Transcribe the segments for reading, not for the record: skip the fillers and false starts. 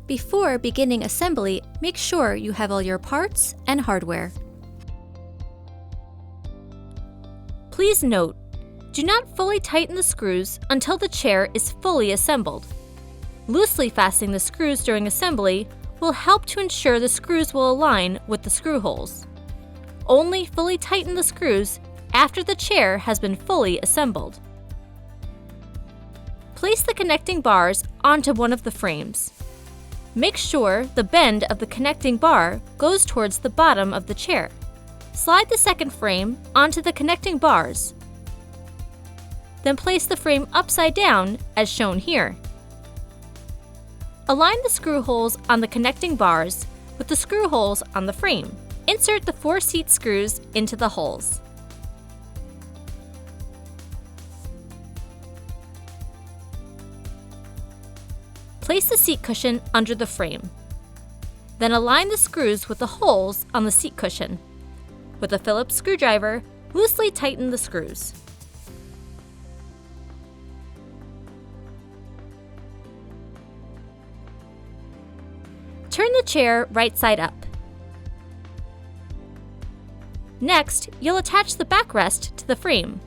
Before beginning assembly, make sure you have all your parts and hardware. Please note, do not fully tighten the screws until the chair is fully assembled. Loosely fastening the screws during assembly will help to ensure the screws will align with the screw holes. Only fully tighten the screws after the chair has been fully assembled. Place the connecting bars onto one of the frames. Make sure the bend of the connecting bar goes towards the bottom of the chair. Slide the second frame onto the connecting bars. Then place the frame upside down as shown here. Align the screw holes on the connecting bars with the screw holes on the frame. Insert the 4 seat screws into the holes. Place the seat cushion under the frame. Then align the screws with the holes on the seat cushion. With a Phillips screwdriver, loosely tighten the screws. Turn the chair right side up. Next, you'll attach the backrest to the frame.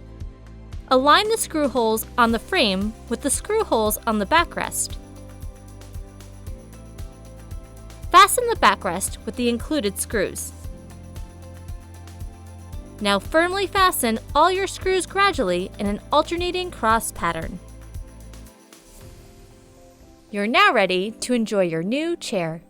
Align the screw holes on the frame with the screw holes on the backrest. Fasten the backrest with the included screws. Now firmly fasten all your screws gradually in an alternating cross pattern. You're now ready to enjoy your new chair.